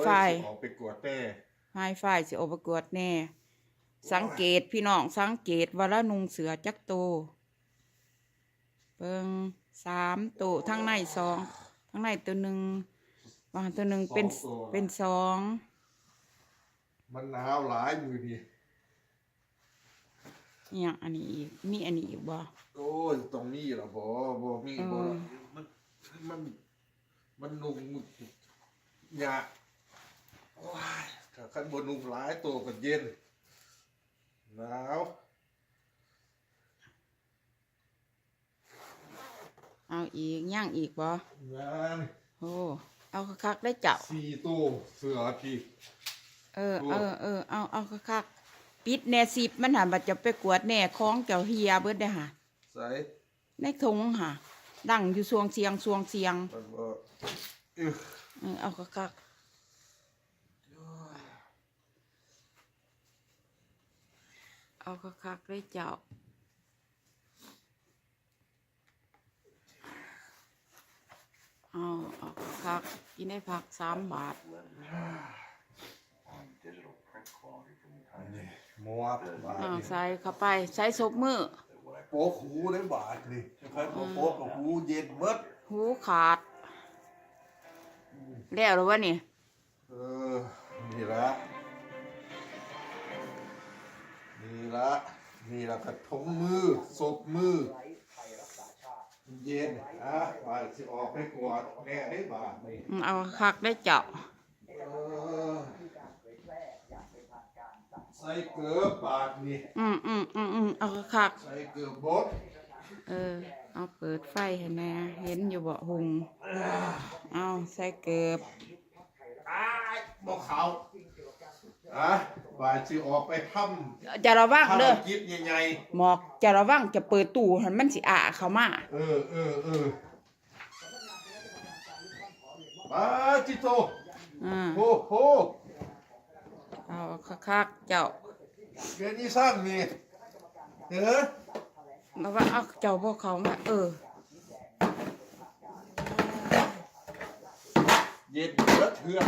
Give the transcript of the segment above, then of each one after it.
ไฟออกไปกวดแน่ไฮไฟสิออกประกวดแน่สังเกตพี่น้องสังเกตว่าละนุงเสือจักโตเบิ่ง3โตทั้งใน2ทั้งในตัวหนึ่งบางตัวหนึ่งเป็น2มันหนาวหลายมือนี่เนี่ยอันนี้อีกมีอันนี้อีกบ่โอ้ยตรงนี้เหรอบ่มีบ่มันนุ่มหยาโอ้ยถ้าขั้นบนนุ่มหลายตัวก็เย็นหนาวเอาอีกย่างอีกบ่ยัง โอ้เอาคักๆได้เจ้า4ตัวเสือพี่เอาคักๆปิดแน่10มันหันบัดจะไปกวดแน่ของเจ้าเฮียเบิดได้ห่าใส่ในถุงห่าดังอยู่สวงเสียงมันบ่เอาคักเอาคักๆได้เจ้าเอาคักกินได้ผัก3 บาทหมวกใส่เข้าไปใส่ศพมือโป๊กหูได้บาทนี่ใครโป๊กกับหูเย็นเบิดหูขาดแล้วหรือวะนี่นี่ละกระทงมือศพมือเย็นบาทสิออกไปกวาดแน่ได้บาทนี่เอาคักได้เจาะใส่เกลือบาทนี่เอาคักใส่เกลือบดเอาเปิดไฟให้แน่เห็นอยู่บ่หุงเอาใส่เกลือบบ่เขาบาทสิออกไปทำจะระวังเด้อกิบใหญ่ๆหมอกจะระวังจะเปิดตู้หันมันสิเข้ามามาจิโตโหเอาคักเจ้าเกนี่สร้างนี่แล้วว่าเอาเจ้าพวกเขามาเย็นเปิดเถื่อน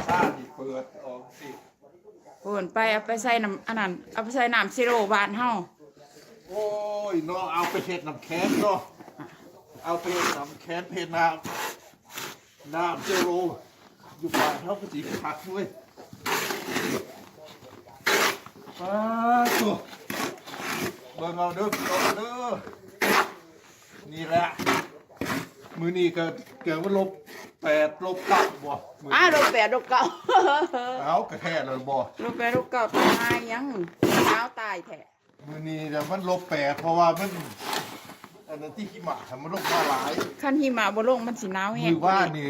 ซ่าดิเปิดออกสิโอนไปเอาไปใส่น้ำอันนั้นเอาไปใส่น้ำซีโร่บานเฮาโอ้ยเนาะเอาไปเฮ็ดน้ำแข็งเนาะเอาไปเฮ็ดน้ำแข็งเพชรน้ำซีโร่อยู่บ้านเฮาก็สิคักด้วยตัวเบิ่งเอาเด้อนี่แหละมื้อนี้ก็เกิดว่า-8 -9บ่-8 -9เอากระแท้เลยบ่-8 -9 ตายยังเช้าตายแท้มื้อนี้แต่มัน-8เพราะว่ามันอันนั้นที่หิมะมันลงมาหลายคันหิมะบ่ลงมันสิหนาวแฮงมื้อว่านนี่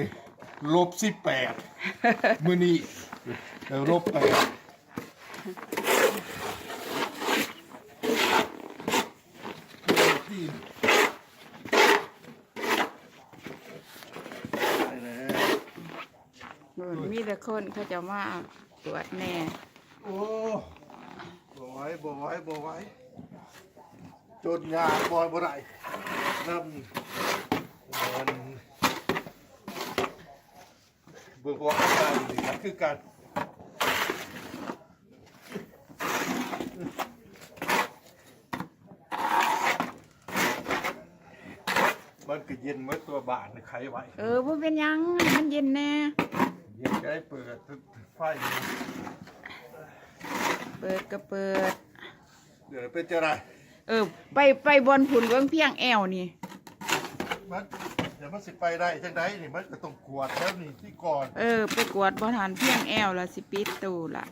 -18มื้อนี้-8มีแต่คนเขาจะมาตรวจแน่โอ้บ่ไหวจนยาบ่ได้น้ำเบิ่งว่าการนี่คือการมันก็เย็นเมื่อตัวบานใครไหวบ่เป็นยังมันเย็นแน่เย็นได้เปิดไฟเปิดก็เปิดเดี๋ยวเป็นจะไรไปบนผุนเบื้องเพียงแอวนี่มันเดี๋ยวมันสิไปได้จังไดนี่มันก็ต้องกวดแล้วนี่ที่ก่อนไปกวดบ่ทันเพียงแอวละสิปิดตู้ละ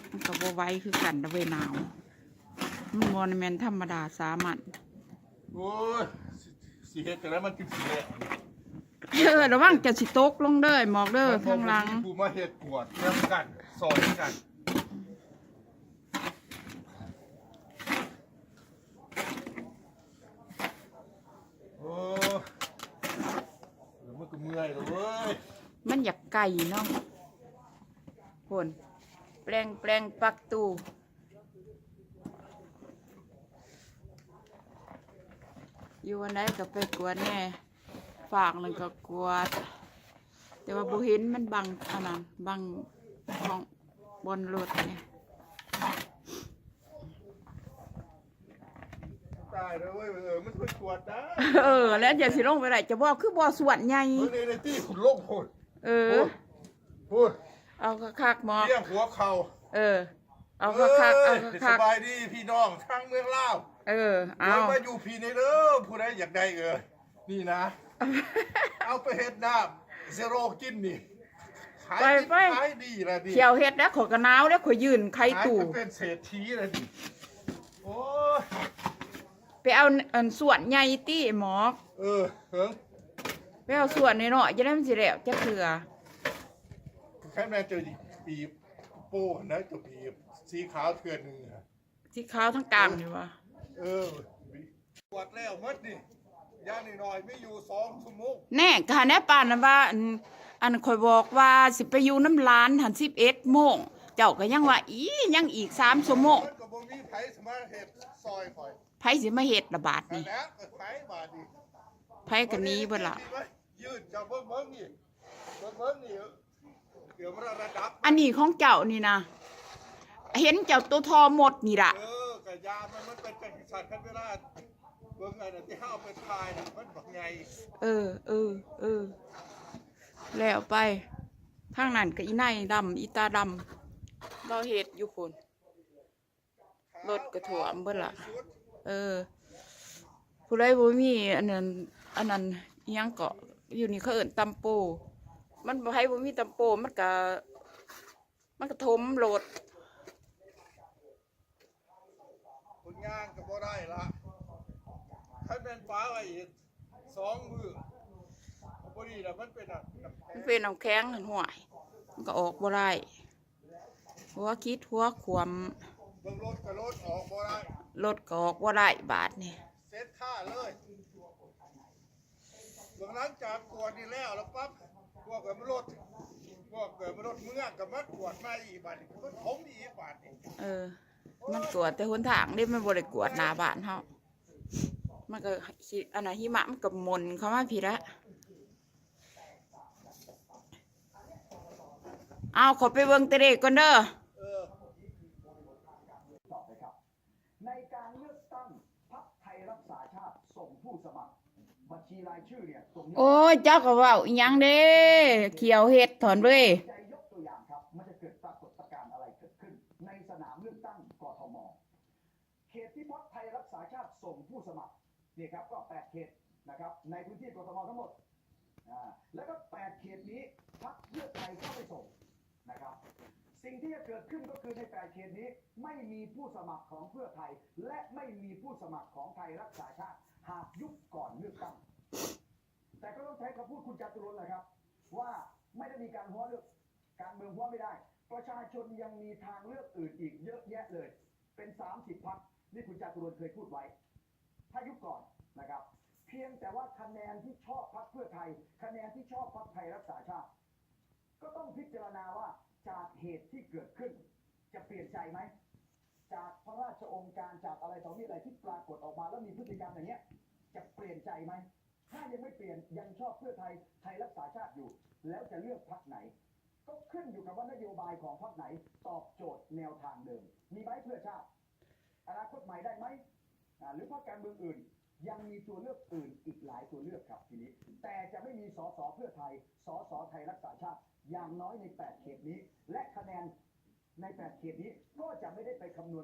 มันก็บ่ไหวคือกันตะเวหนาวมันบ่แม่นธรรมดาสามัญโอ้ยสิเฮ็ดจังได๋มันคือสิแหละระวังจะสิตกลงเด้อหมอกเด้อข้างหลังกูมาเฮ็ดกวดเรื่องกันซอยกันโอ้มันก็เมื่อยแล้วเว้ยมันอยากไก่เนาะคนแปลงปักตู้อยู่วันไหนก็ไปกวดแน่ฝากหนึ่งก็กวด แต่ว่าบ่เห็นมันบังอันนั้นบังของบนรถเนี่ย ตายแล้วเว้ยมันเพิ่งตรวจนะ แล้วอย่าสิลงไปไหนจะบอกคือบ่อส่วนใหญ่ ในที่ขุดลงพูด เออ พูด เอาคักๆหมอ เลี้ยงหัวเข่า เออ เอาคักๆเอา ส คัก บายดีพี่น้องทั้งเมืองลาว ๆเออ เอา มาอยู่พี่ในเด้อผู้ใดอยากได้นี่นะ เอาไปเฮ็ดน้ำเซโรกินนี่ขายดิบขายดีละดิ เขียวเฮ็ดแล้วขอยกระนาวแล้วขอยยืนไข่ ขาย ตู่ เป็นเศรษฐีละดิโอ้ย ไปเอาอันส่วนใหญ่ตี้หมอ เหิง ไปเอาส่วนน้อยๆจะได้มันสิแล้วจะเถื่อ แค่แม่เจอปีโป้นะจะปีสีขาวเถื่อนหนึ่งอะ ที่ขาวทั้งกลางนี่วะ ตรวจแล้วหมดนี่ย่างหน่อยๆไม่อยู่2 ชั่วโมง แน่กะแน่ป่านนั้นว่าอันข่อยบอกว่าสิไปอยู่น้ำร้านหัน11 โมงเจ้าก็ยังว่ายังอีก3 ชั่วโมง มันก็บ่มีไผสมาเฮ็ดซอยข่อย ไผสิมาเฮ็ดละบาด นั่น นี่ แหละก็ไผบาดนี่ ไผก็หนี้เบิดล่ะ ยืดจะเบิ่งนี่เบิ่งนี่เดี๋ยวมันระดับ อันนี้ของเจ้านี่นะเห็นเจ้าตัวทอหมดนี่ล่ะ กะยามันเป็นจังสัตว์คันเวลาเบิ่งไอ้นั่นที่เฮาเอาไปทายนี่มันบักใหญ่ เออแล้วไปทางนั้นก็อีไนดำอีตาดำเราเฮ็ดอยู่คนรถก็ถ่วมเบิดล่ะ ผู้ใดบ่มีอันนั้นอิหยังเกาะอยู่นี่เขาเอิ้นตำโปมันบ่ให้บ่มีตำโปมันก็ถมโลด คนย่างก็บ่ได้ละคันแม่นฟ้าไว้อีก2 มื้อบ่ดีแล้วมันเป็นมันเป็นน้ำแข็งหั่นห่วยมันก็ออกบ่ได้หัวคิดหัวขวม เบิ่งรถก็รถออกบ่ได้ รถก็ออกบ่ได้บาดนี่ เซ็ตค่าเลยเบิ่งหลังจากตรวจนี่แล้วปั๊บพวกเกิดมันรถเมื่อก็มากวดมาอีกบาดนี่มันถมอีกบาดนี่ มันกวดแต่หนทางนี่มันบ่ได้กวดหน้าบ้านเฮามันก็อันน่ะหิมะมันก็หม่นเข้ามาพี่ละเอาขอไปเบิ่งเตะเลขก่อนเด้อ ในการเลือกตั้งพรรคไทยรักษาชาติส่งผู้สมัครบัญชีรายชื่อเนี่ยตรงนี้ โอ้ยเจ้าก็เว้าอีหยังเด้เขียวเฮ็ดถอนเว้ย จะยกตัวอย่างครับมันจะเกิดปรากฏการณ์อะไรเกิดขึ้น ในสนามเลือกตั้งกทมเขตที่พรรคไทยรักษาชาติส่งผู้สมัครนี่ครับก็8 เขตนะครับในพื้นที่กทมทั้งหมดแล้วก็8 เขตนี้พรรคเพื่อไทยก็ไปส่งนะครับสิ่งที่จะเกิดขึ้นก็คือใน8 เขตนี้ไม่มีผู้สมัครของเพื่อไทยและไม่มีผู้สมัครของไทยรักษาชาติหากยุบก่อนเลือกตั้งแต่ก็ต้องใช้คำพูดคุณจตุรนต์แหละครับว่าไม่ได้มีการหัวเลือกการเมืองหัวไม่ได้ประชาชนยังมีทางเลือกอื่นอีกเยอะแยะเลยเป็น30 พรรคนี่คุณจตุรนต์เคยพูดไว้ถ้ายุบก่อนนะครับเพียงแต่ว่าคะแนนที่ชอบพรรคเพื่อไทยคะแนนที่ชอบพรรคไทยรักษาชาติก็ต้องพิจารณาว่าจากเหตุที่เกิดขึ้นจะเปลี่ยนใจไหมจากพระราชองค์การจากอะไรต่อมีอะไรที่ปรากฏออกมาแล้วมีพฤติกรรมอย่างเงี้ยจะเปลี่ยนใจไหมถ้ายังไม่เปลี่ยนยังชอบเพื่อไทยไทยรักษาชาติอยู่แล้วจะเลือกพรรคไหนก็ขึ้นอยู่กับว่านโยบายของพรรคไหนตอบโจทย์แนวทางเดิมมีไหมเพื่อชาติอนาคตใหม่ได้ไหมหรือพรรคการเมืองอื่นยังมีตัวเลือกอื่นอีกหลายตัวเลือกครับทีนี้แต่จะไม่มีสสเพื่อไทยสสไทยรักษาชาติอย่างน้อยใน8 เขตนี้และคะแนนใน8 เขตนี้ก็จะไม่ได้ไปคำนวณ